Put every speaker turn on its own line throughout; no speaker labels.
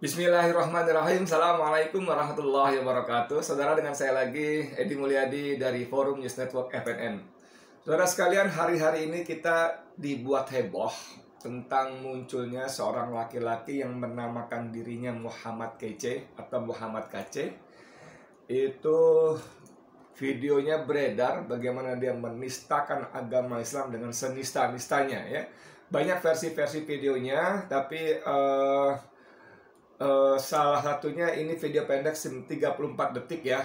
Bismillahirrahmanirrahim. Assalamualaikum warahmatullahi wabarakatuh. Saudara, dengan saya lagi Edi Mulyadi dari Forum News Network FNN. Saudara sekalian, hari-hari ini kita dibuat heboh tentang munculnya seorang laki-laki yang menamakan dirinya Muhammad Kece atau Muhammad Kace. Itu videonya beredar bagaimana dia menistakan agama Islam dengan senista-nistanya ya. Banyak versi-versi videonya, tapi salah satunya ini video pendek 34 detik ya.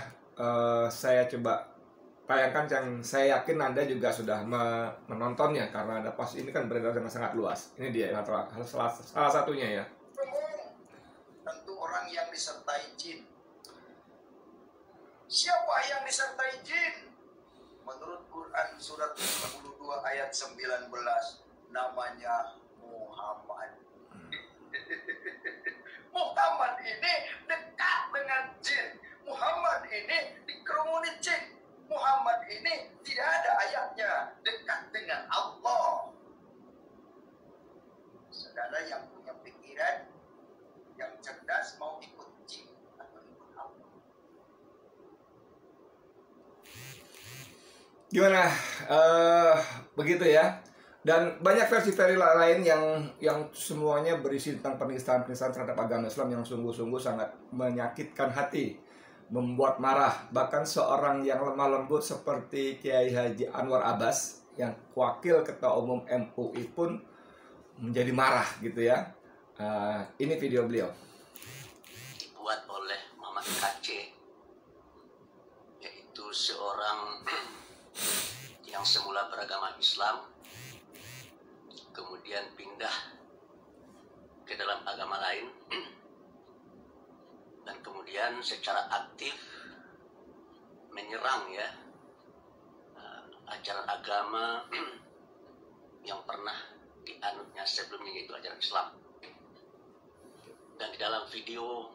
Saya coba tayangkan, yang saya yakin Anda juga sudah menontonnya karena ada pas ini kan beredar dengan sangat luas. Ini dia salah satunya ya.
Tentu orang yang disertai jin. Siapa yang disertai jin? Menurut Quran surat 52 ayat 19, namanya Muhammad. Muhammad ini dekat dengan jin. Muhammad ini dikerumuni jin. Muhammad ini tidak ada ayatnya dekat dengan Allah. Saudara yang punya pikiran, yang cerdas, mau ikut jin atau ikut Allah?
Gimana? Begitu ya. Dan banyak versi-versi lain yang semuanya berisi tentang penistaan-penistaan terhadap agama Islam yang sungguh-sungguh sangat menyakitkan hati, membuat marah. Bahkan seorang yang lemah lembut seperti Kiai Haji Anwar Abbas, yang wakil ketua umum MUI pun menjadi marah gitu ya. Ini video beliau.
Dibuat oleh Muhammad Kace, yaitu seorang yang semula beragama Islam, kemudian pindah ke dalam agama lain, dan kemudian secara aktif menyerang ya ajaran agama yang pernah dianutnya sebelumnya, yaitu ajaran Islam. Dan di dalam video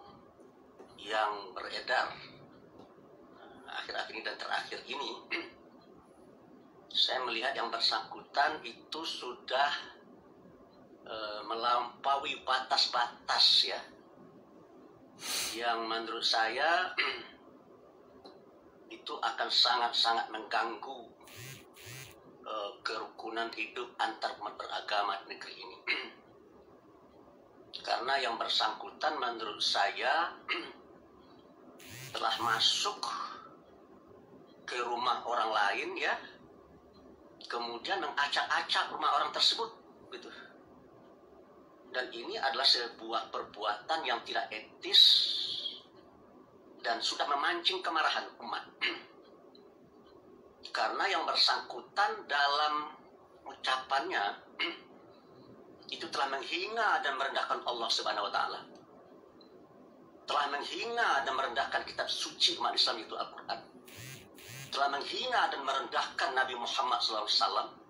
yang beredar akhir-akhir ini dan terakhir ini, saya melihat yang bersangkutan itu sudah melampaui batas-batas ya, yang menurut saya itu akan sangat-sangat mengganggu kerukunan hidup antar umat beragama di negeri ini. Karena yang bersangkutan menurut saya telah masuk ke rumah orang lain ya, kemudian mengacak-acak rumah orang tersebut gitu. Dan ini adalah sebuah perbuatan yang tidak etis dan sudah memancing kemarahan umat. Karena yang bersangkutan dalam ucapannya itu telah menghina dan merendahkan Allah Subhanahu wa taala. Telah menghina dan merendahkan kitab suci umat Islam, itu Al-Qur'an. Telah menghina dan merendahkan Nabi Muhammad SAW.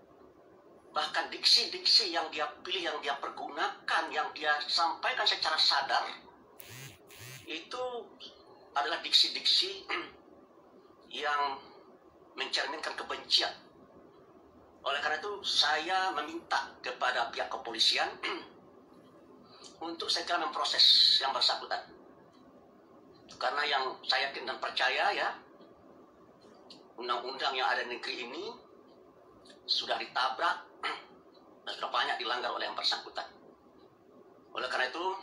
Bahkan diksi-diksi yang dia pilih, yang dia pergunakan, yang dia sampaikan secara sadar, itu adalah diksi-diksi yang mencerminkan kebencian. Oleh karena itu saya meminta kepada pihak kepolisian untuk segera memproses yang bersangkutan. Karena yang saya yakin dan percaya ya, undang-undang yang ada di negeri ini sudah ditabrak dan sudah banyak dilanggar oleh yang bersangkutan. Oleh karena itu,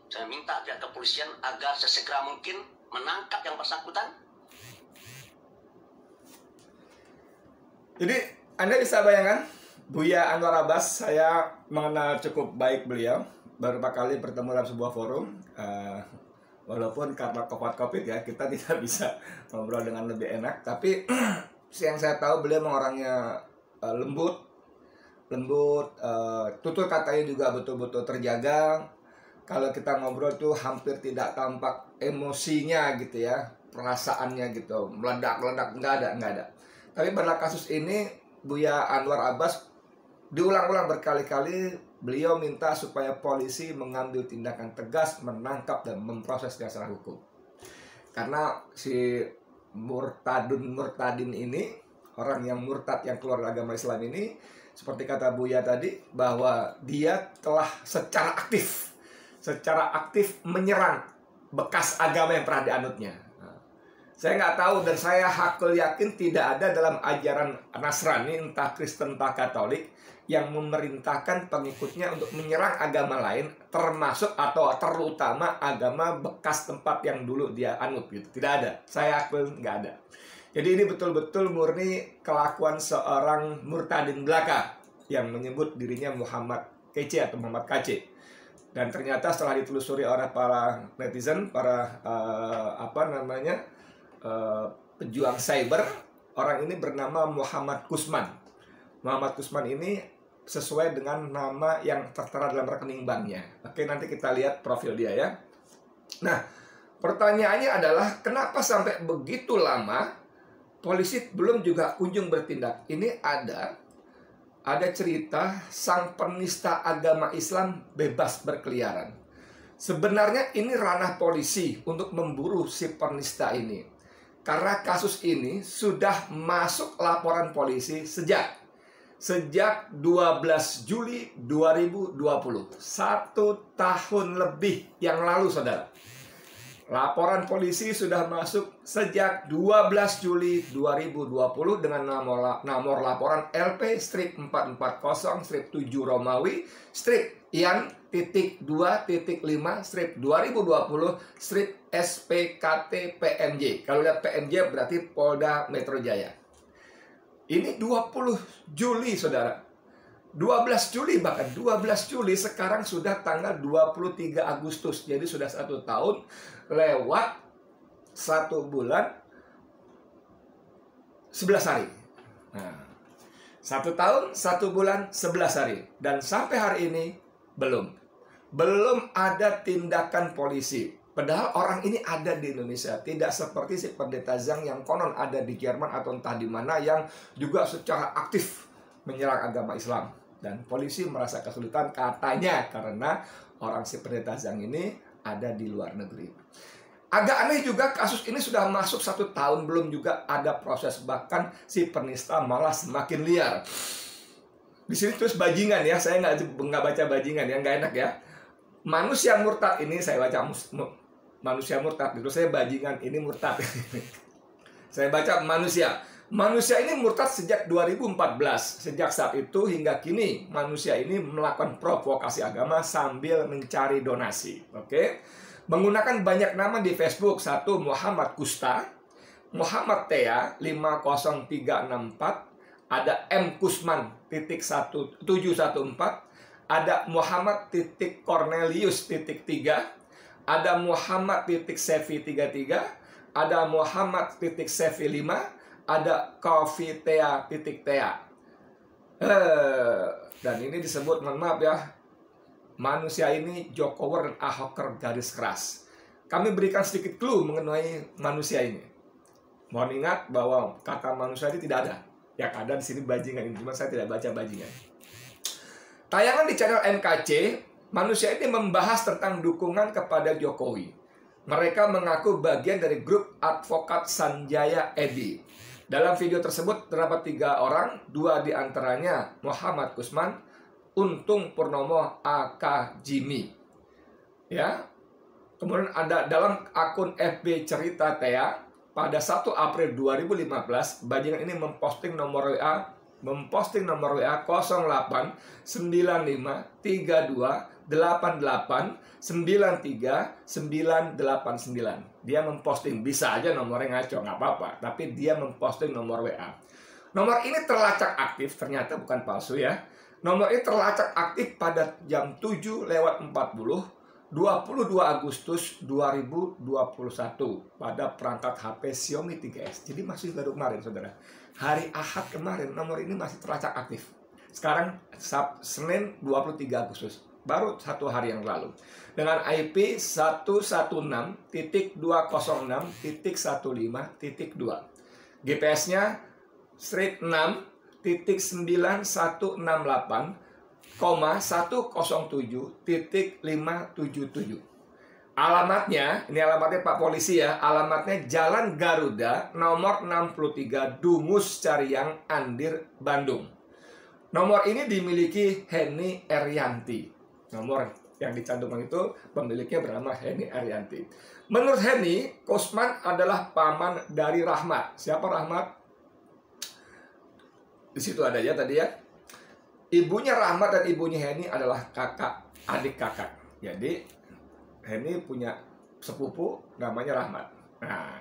saya minta pihak kepolisian agar sesegera mungkin menangkap yang bersangkutan.
Jadi Anda bisa bayangkan, Buya Anwar Abbas, saya mengenal cukup baik beliau. Beberapa kali bertemu dalam sebuah forum. Walaupun karena COVID ya, kita tidak bisa ngobrol dengan lebih enak. Tapi yang saya tahu beliau orangnya lembut, tutur katanya juga betul-betul terjaga. Kalau kita ngobrol tuh hampir tidak tampak emosinya gitu ya, perasaannya gitu, meledak-meledak, nggak ada. Tapi pada kasus ini, Buya Anwar Abbas diulang-ulang berkali-kali beliau minta supaya polisi mengambil tindakan tegas, menangkap dan memprosesnya secara hukum. Karena si murtadin ini, orang yang murtad yang keluar dari agama Islam ini, seperti kata Buya tadi, bahwa dia telah secara secara aktif menyerang bekas agama yang pernah dianutnya. Saya nggak tahu, dan saya hakul yakin tidak ada dalam ajaran Nasrani, entah Kristen entah Katolik, yang memerintahkan pengikutnya untuk menyerang agama lain, termasuk atau terutama agama bekas tempat yang dulu dia anut gitu. Tidak ada. Saya akul nggak ada. Jadi ini betul-betul murni kelakuan seorang murtadin belaka yang menyebut dirinya Muhammad KC atau Muhammad KC. Dan ternyata setelah ditelusuri oleh para netizen, para pejuang cyber, orang ini bernama Muhammad Kusman. Muhammad Kusman ini sesuai dengan nama yang tertera dalam rekening banknya. Oke, nanti kita lihat profil dia ya. Nah, pertanyaannya adalah kenapa sampai begitu lama polisi belum juga kunjung bertindak? Ini ada cerita sang penista agama Islam bebas berkeliaran. Sebenarnya ini ranah polisi untuk memburu si penista ini. Karena kasus ini sudah masuk laporan polisi sejak 12 Juli 2020. 1 tahun lebih yang lalu, saudara. Laporan polisi sudah masuk sejak 12 Juli 2020 dengan nomor laporan LP-440-7 Romawi /Yan-2-5/2020/SPKT-PMJ. Kalau lihat PMJ berarti Polda Metro Jaya. Ini 20 Juli, saudara. 12 Juli bahkan 12 Juli, sekarang sudah tanggal 23 Agustus. Jadi sudah 1 tahun lewat 1 bulan 11 hari. Nah, 1 tahun 1 bulan 11 hari. Dan sampai hari ini belum ada tindakan polisi. Padahal orang ini ada di Indonesia. Tidak seperti si pendeta Zhang yang konon ada di Jerman atau entah di mana, yang juga secara aktif menyerang agama Islam. Dan polisi merasa kesulitan katanya karena orang si pendeta Zhang ini ada di luar negeri. Agak aneh juga, kasus ini sudah masuk 1 tahun belum juga ada proses. Bahkan si penista malah semakin liar. Di sini terus bajingan ya, saya nggak baca bajingan ya, nggak enak ya. Manusia murtad ini saya baca manusia murtad, itu saya bajingan ini murtad. Saya baca manusia. Manusia ini murtad sejak 2014. Sejak saat itu hingga kini manusia ini melakukan provokasi agama sambil mencari donasi. Oke? Menggunakan banyak nama di Facebook. 1 Muhammad Kusta, Muhammad Thea 50364, ada M Kusman .714, ada Muhammad Cornelius .3, ada Muhammad Sevi 33, ada Muhammad Sevi 5, ada Coffee Tea. Dan ini disebut, mohon maaf ya, manusia ini Jokower dan Ahoker garis keras. Kami berikan sedikit clue mengenai manusia ini. Mohon ingat bahwa kata manusia ini tidak ada. Yang ada di sini bajingan ini, cuma saya tidak baca bajingan. Tayangan di channel NKC, manusia ini membahas tentang dukungan kepada Jokowi. Mereka mengaku bagian dari grup advokat Sanjaya Edi. Dalam video tersebut terdapat 3 orang, 2 diantaranya Muhammad Kusman, Untung Purnomo, AK Jimmy. Ya. Kemudian ada dalam akun FB Cerita Thea, pada 1 April 2015, bajingan ini memposting nomor WA 08 95 32 88 93 989. Dia memposting, bisa aja nomornya ngaco, nggak apa-apa, tapi dia memposting nomor WA. Nomor ini terlacak aktif, ternyata bukan palsu ya. Nomor ini terlacak aktif pada jam 7:40 22 Agustus 2021 pada perangkat HP Xiaomi 3S. Jadi masih baru kemarin, saudara. Hari Ahad kemarin nomor ini masih terlacak aktif. Sekarang Senin 23 Agustus, baru 1 hari yang lalu. Dengan IP 116.206.15.2. GPS-nya straight 6.968,107.577. Alamatnya, ini alamatnya Pak Polisi ya, alamatnya Jalan Garuda nomor 63 Dungus Cariang Andir Bandung. Nomor ini dimiliki Heni Erianti. Nomor Yang dicantumkan itu pemiliknya bernama Henny Arianti. Menurut Henny, Kosman adalah paman dari Rahmat. Siapa Rahmat? Di situ ada ya tadi ya. Ibunya Rahmat dan ibunya Henny adalah adik kakak. Jadi Henny punya sepupu namanya Rahmat. Nah,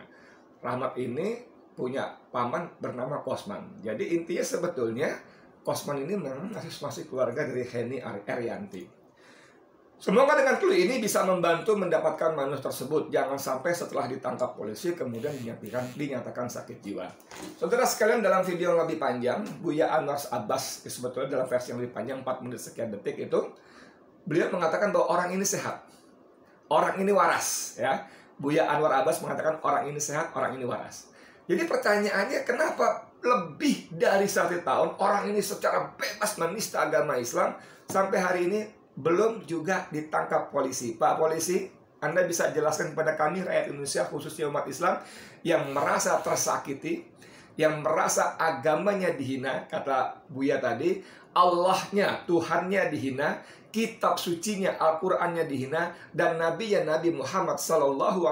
Rahmat ini punya paman bernama Kosman. Jadi intinya sebetulnya Kosman ini memang masih keluarga dari Henny Arianti. Semoga dengan clue ini bisa membantu mendapatkan manusia tersebut. Jangan sampai setelah ditangkap polisi kemudian dinyatakan sakit jiwa. Saudara sekalian, dalam video yang lebih panjang, Buya Anwar Abbas, sebetulnya dalam versi yang lebih panjang 4 menit sekian detik itu, beliau mengatakan bahwa orang ini sehat, orang ini waras. Ya, Buya Anwar Abbas mengatakan orang ini sehat, orang ini waras. Jadi pertanyaannya, kenapa lebih dari 1 tahun orang ini secara bebas menista agama Islam sampai hari ini belum juga ditangkap polisi? Pak Polisi, Anda bisa jelaskan kepada kami rakyat Indonesia, khususnya umat Islam yang merasa tersakiti, yang merasa agamanya dihina, kata Buya tadi, Allahnya, Tuhannya dihina, kitab sucinya, Al-Qurannya dihina, dan Nabi Muhammad SAW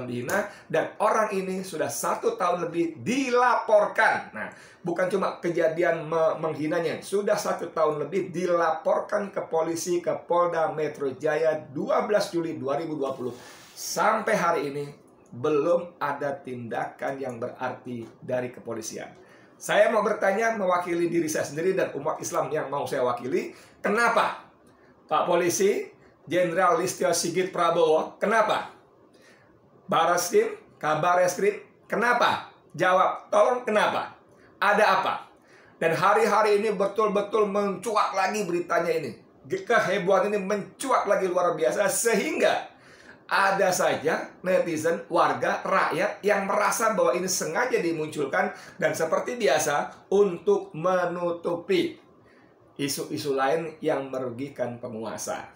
dihina, dan orang ini sudah 1 tahun lebih dilaporkan. Nah, bukan cuma kejadian menghinanya, sudah 1 tahun lebih dilaporkan ke polisi, ke Polda Metro Jaya 12 Juli 2020. Sampai hari ini belum ada tindakan yang berarti dari kepolisian. Saya mau bertanya mewakili diri saya sendiri dan umat Islam yang mau saya wakili, kenapa Pak Polisi, Jenderal Listio Sigit Prabowo, kenapa? Barreskrim, Kabar Eskrim, kenapa? Jawab, tolong kenapa? Ada apa? Dan hari-hari ini betul-betul mencuat lagi beritanya ini. Kehebohan ini mencuat lagi luar biasa, sehingga ada saja netizen, warga, rakyat yang merasa bahwa ini sengaja dimunculkan dan seperti biasa untuk menutupi isu-isu lain yang merugikan penguasa.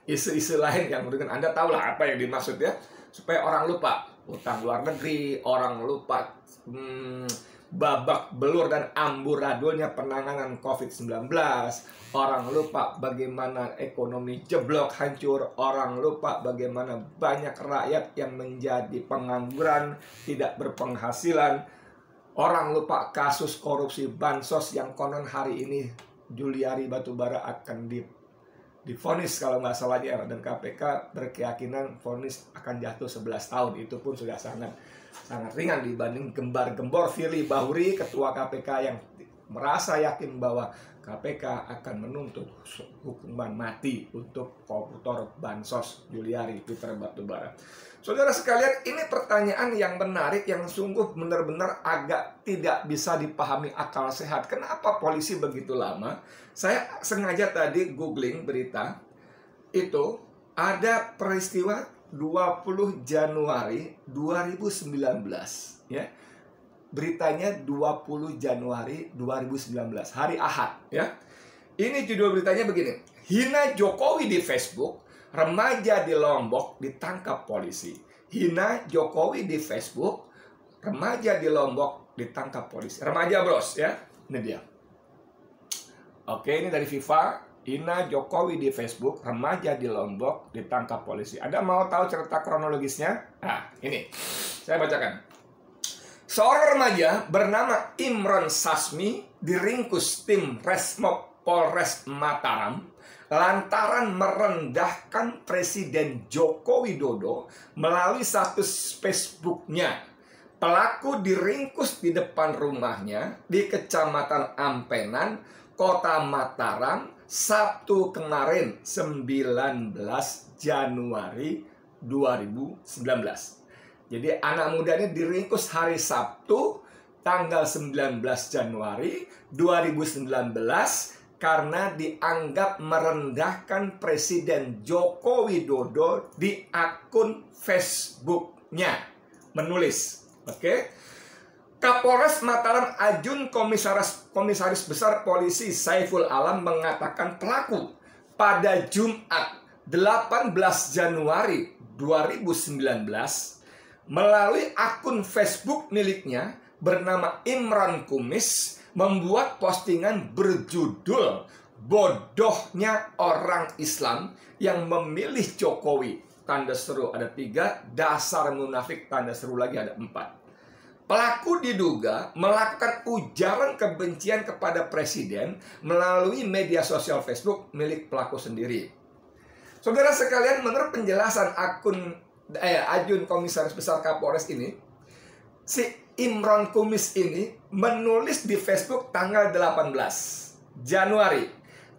Isu-isu lain yang merugikan, Anda tahulah apa yang dimaksud ya, supaya orang lupa utang luar negeri, orang lupa babak belur dan amburadulnya penanganan COVID-19, orang lupa bagaimana ekonomi jeblok hancur, orang lupa bagaimana banyak rakyat yang menjadi pengangguran, tidak berpenghasilan, orang lupa kasus korupsi bansos yang konon hari ini Juliari Batubara akan divonis kalau nggak salah ya, dan KPK berkeyakinan vonis akan jatuh 11 tahun. Itu pun sudah sangat ringan dibanding gembar-gembor Firly Bahuri, ketua KPK, yang merasa yakin bahwa KPK akan menuntut hukuman mati untuk koruptor bansos Juliari Peter Batubara. Saudara sekalian, ini pertanyaan yang menarik, yang sungguh benar-benar agak tidak bisa dipahami akal sehat. Kenapa polisi begitu lama? Saya sengaja tadi googling berita itu, ada peristiwa 20 Januari 2019 ya. Beritanya 20 Januari 2019, hari Ahad ya. Ini judul beritanya begini: hina Jokowi di Facebook, remaja di Lombok ditangkap polisi. Hina Jokowi di Facebook, remaja di Lombok ditangkap polisi. Remaja bros ya, ini dia. Oke, ini dari FIFA. Hina Jokowi di Facebook, remaja di Lombok ditangkap polisi. Anda mau tahu cerita kronologisnya? Nah, ini saya bacakan. Seorang remaja bernama Imron Sasmi diringkus tim Resmob Polres Mataram lantaran merendahkan Presiden Joko Widodo melalui status Facebooknya. Pelaku diringkus di depan rumahnya di Kecamatan Ampenan, Kota Mataram, Sabtu kemarin 19 Januari 2019. Jadi anak muda ini diringkus hari Sabtu tanggal 19 Januari 2019 karena dianggap merendahkan Presiden Joko Widodo di akun Facebooknya. Menulis, oke? Kapolres Mataram Ajun Komisaris Besar Polisi Saiful Alam mengatakan pelaku pada Jumat 18 Januari 2019 melalui akun Facebook miliknya bernama Imran Kumis membuat postingan berjudul bodohnya orang Islam yang memilih Jokowi. Tanda seru ada 3, dasar munafik tanda seru lagi ada 4. Pelaku diduga melakukan ujaran kebencian kepada presiden melalui media sosial Facebook milik pelaku sendiri. Saudara sekalian, menurut penjelasan Ajun Komisaris Besar Kapolres ini, si Imron Kumis ini menulis di Facebook tanggal 18 Januari.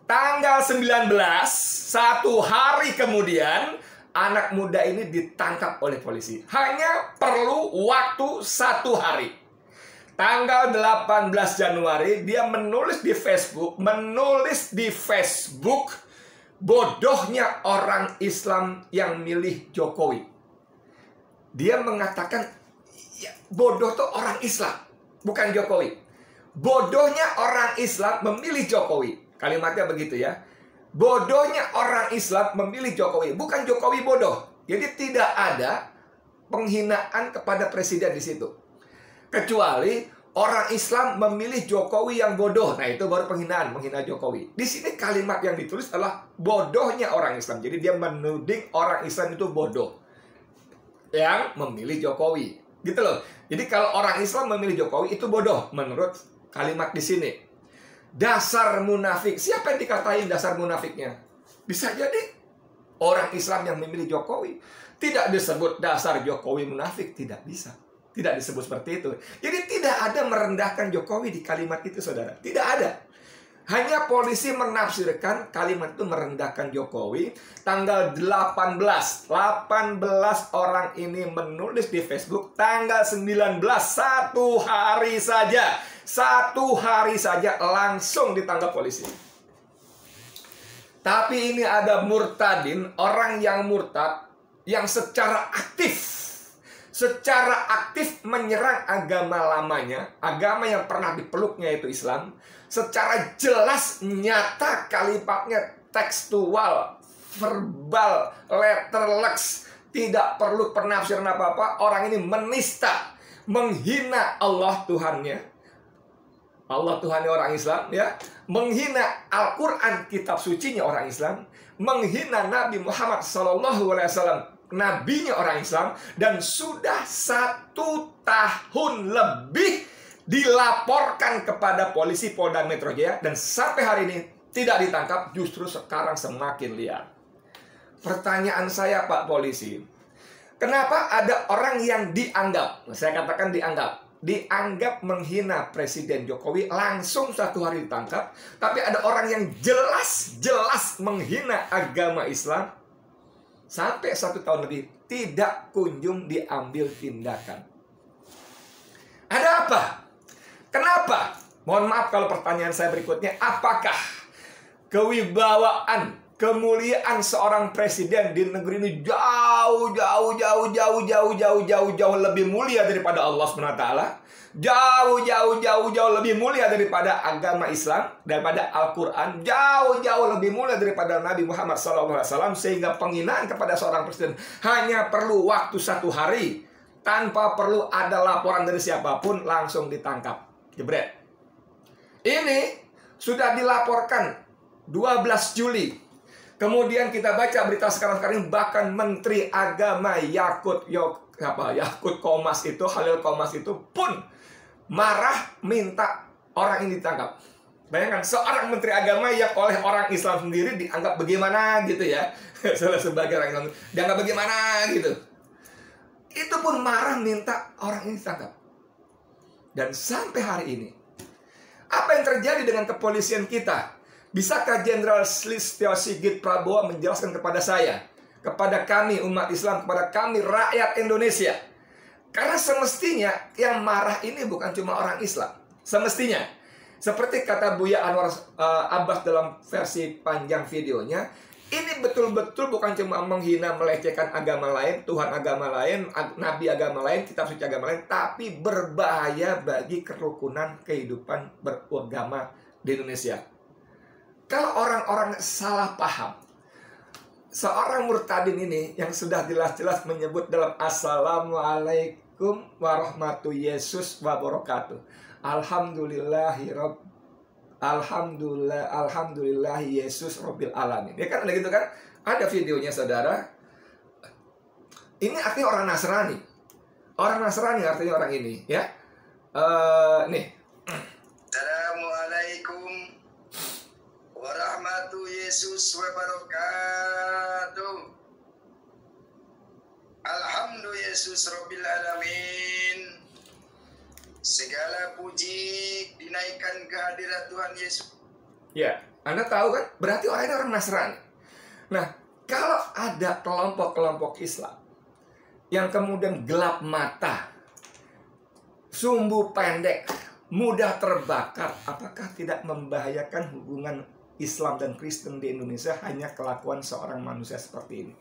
Tanggal 19, 1 hari kemudian, anak muda ini ditangkap oleh polisi. Hanya perlu waktu 1 hari. Tanggal 18 Januari, dia menulis di Facebook, bodohnya orang Islam yang milih Jokowi. Dia mengatakan, ya, bodoh tuh orang Islam, bukan Jokowi. Bodohnya orang Islam memilih Jokowi. Kalimatnya begitu ya. Bodohnya orang Islam memilih Jokowi, bukan Jokowi bodoh. Jadi tidak ada penghinaan kepada presiden di situ. Kecuali orang Islam memilih Jokowi yang bodoh. Nah, itu baru penghinaan, menghina Jokowi. Di sini kalimat yang ditulis adalah bodohnya orang Islam. Jadi dia menuding orang Islam itu bodoh yang memilih Jokowi. Gitu loh. Jadi kalau orang Islam memilih Jokowi itu bodoh menurut kalimat di sini. Dasar munafik. Siapa yang dikatain dasar munafiknya? Bisa jadi orang Islam yang memilih Jokowi. Tidak disebut dasar Jokowi munafik. Tidak bisa. Tidak disebut seperti itu. Jadi tidak ada merendahkan Jokowi di kalimat itu, saudara. Tidak ada. Hanya polisi menafsirkan kalimat itu merendahkan Jokowi. Tanggal 18 orang ini menulis di Facebook. Tanggal 19, 1 hari saja. 1 hari saja langsung ditangkap polisi. Tapi ini ada murtadin, orang yang murtad, yang secara aktif menyerang agama lamanya, agama yang pernah dipeluknya itu Islam. Secara jelas, nyata, kalimatnya tekstual, verbal, letterleks, tidak perlu penafsiran apa-apa. Orang ini menista, menghina Allah Tuhannya. Allah Tuhannya orang Islam, ya, menghina Al-Quran, kitab sucinya orang Islam, menghina Nabi Muhammad SAW, nabinya orang Islam, dan sudah 1 tahun lebih dilaporkan kepada polisi Polda Metro Jaya, dan sampai hari ini tidak ditangkap, justru sekarang semakin liar. Pertanyaan saya, Pak Polisi, kenapa ada orang yang dianggap, saya katakan dianggap menghina Presiden Jokowi langsung 1 hari ditangkap, tapi ada orang yang jelas menghina agama Islam sampai 1 tahun lebih tidak kunjung diambil tindakan? Ada apa? Kenapa? Mohon maaf kalau pertanyaan saya berikutnya, apakah kewibawaan, kemuliaan seorang presiden di negeri ini jauh lebih mulia daripada Allah SWT, jauh lebih mulia daripada agama Islam, daripada Al-Quran, jauh lebih mulia daripada Nabi Muhammad SAW, sehingga penghinaan kepada seorang presiden hanya perlu waktu 1 hari, tanpa perlu ada laporan dari siapapun, langsung ditangkap, jebret. Ini sudah dilaporkan 12 Juli. Kemudian kita baca berita sekarang ini, bahkan Menteri Agama Yakut Komas itu, Halil Komas itu pun marah minta orang ini ditangkap. Bayangkan seorang Menteri Agama yang oleh orang Islam sendiri dianggap bagaimana gitu ya. Sebagai orang Islam dianggap bagaimana gitu. Itu pun marah minta orang ini ditangkap. Dan sampai hari ini, apa yang terjadi dengan kepolisian kita? Bisakah Jenderal Listio Sigit Prabowo menjelaskan kepada saya, kepada kami umat Islam, kepada kami rakyat Indonesia? Karena semestinya yang marah ini bukan cuma orang Islam. Semestinya, seperti kata Buya Anwar Abbas dalam versi panjang videonya, ini betul-betul bukan cuma menghina, melecehkan agama lain, Tuhan agama lain, Nabi agama lain, kitab suci agama lain, tapi berbahaya bagi kerukunan kehidupan beragama di Indonesia. Kalau orang-orang salah paham, seorang murtadin ini yang sudah jelas-jelas menyebut dalam Assalamualaikum warahmatullahi wabarakatuh, Alhamdulillah Yesus Rabbil Alamin. Ya kan ada gitu kan? Ada videonya saudara. Ini artinya orang Nasrani. Orang Nasrani artinya orang ini, ya. Nih.
Assalamualaikum warahmatullahi wabarakatuh. Alhamdulillah Yesus Rabbil Alamin. Segala puji dinaikkan kehadirat Tuhan Yesus.
Ya, Anda tahu kan? Berarti orang ini orang Nasrani. Nah, kalau ada kelompok-kelompok Islam yang kemudian gelap mata, sumbu pendek, mudah terbakar, apakah tidak membahayakan hubungan Islam dan Kristen di Indonesia hanya kelakuan seorang manusia seperti ini?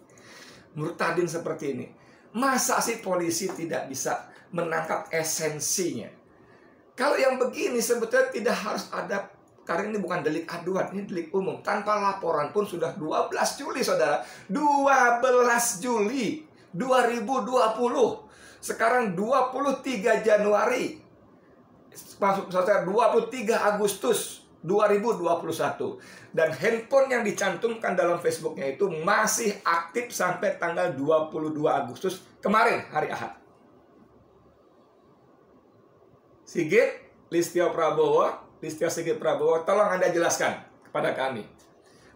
Murtadin seperti ini. Masa sih polisi tidak bisa menangkap esensinya? Kalau yang begini sebetulnya tidak harus ada, karena ini bukan delik aduan, ini delik umum. Tanpa laporan pun sudah 12 Juli, saudara. 12 Juli 2020. Sekarang 23 Januari. Maksud saya 23 Agustus 2021. Dan handphone yang dicantumkan dalam Facebooknya itu masih aktif sampai tanggal 22 Agustus kemarin, hari Ahad. Listio Sigit Prabowo, tolong Anda jelaskan kepada kami.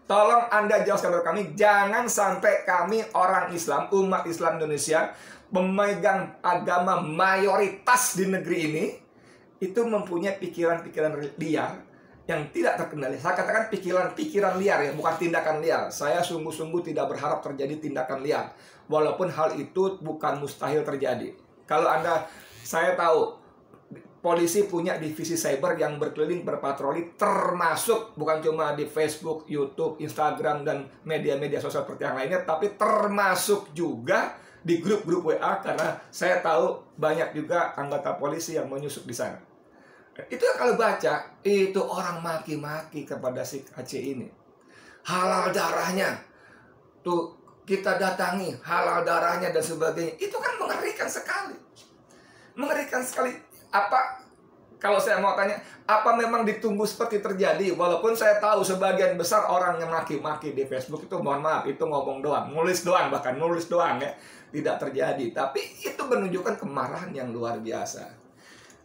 Tolong Anda jelaskan kepada kami, jangan sampai kami orang Islam, umat Islam Indonesia, memegang agama mayoritas di negeri ini, itu mempunyai pikiran-pikiran liar yang tidak terkendali. Saya katakan pikiran-pikiran liar, ya, bukan tindakan liar. Saya sungguh-sungguh tidak berharap terjadi tindakan liar, walaupun hal itu bukan mustahil terjadi. Kalau saya tahu polisi punya divisi cyber yang berkeliling berpatroli, termasuk bukan cuma di Facebook, YouTube, Instagram, dan media-media sosial seperti yang lainnya, tapi termasuk juga di grup-grup WA, karena saya tahu banyak juga anggota polisi yang menyusup di sana. Itu kalau baca, itu orang maki-maki kepada si Aceh ini. Halal darahnya, tuh kita datangi, halal darahnya dan sebagainya. Itu kan mengerikan sekali. Mengerikan sekali. Apa, kalau saya mau tanya, apa memang ditunggu seperti terjadi? Walaupun saya tahu sebagian besar orang yang maki-maki di Facebook itu, mohon maaf, itu ngomong doang, nulis doang, bahkan nulis doang, ya, tidak terjadi. Tapi itu menunjukkan kemarahan yang luar biasa.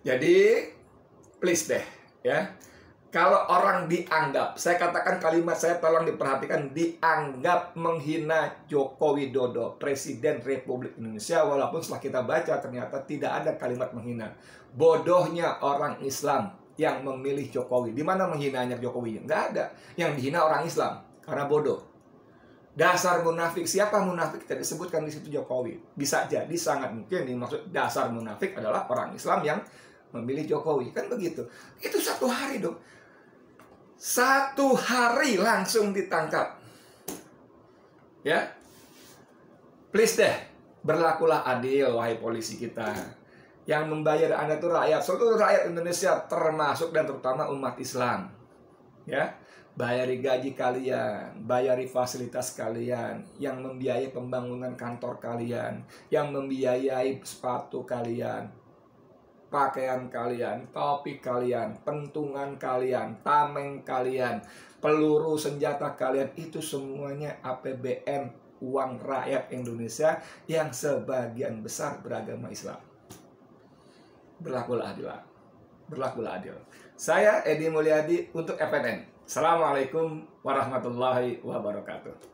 Jadi, please deh, ya. Kalau orang dianggap, saya katakan kalimat saya tolong diperhatikan, dianggap menghina Joko Widodo, Presiden Republik Indonesia, walaupun setelah kita baca ternyata tidak ada kalimat menghina. Bodohnya orang Islam yang memilih Jokowi. Di mana menghinanya Jokowi? Nggak ada. Yang dihina orang Islam karena bodoh. Dasar munafik, siapa munafik? Tidak disebutkan di situ Jokowi. Bisa jadi sangat mungkin dimaksud dasar munafik adalah orang Islam yang memilih Jokowi. Kan begitu. Itu satu hari dong. Satu hari langsung ditangkap. Ya. Please deh, berlakulah adil wahai polisi kita. Yang membayar Anda itu rakyat, seluruh rakyat Indonesia, termasuk dan terutama umat Islam. Ya. Bayari gaji kalian, bayari fasilitas kalian, yang membiayai pembangunan kantor kalian, yang membiayai sepatu kalian, pakaian kalian, topi kalian, pentungan kalian, tameng kalian, peluru senjata kalian, itu semuanya APBN, uang rakyat Indonesia yang sebagian besar beragama Islam. Berlakulah adil. Berlakulah adil. Saya Edi Mulyadi untuk FNN. Assalamualaikum warahmatullahi wabarakatuh.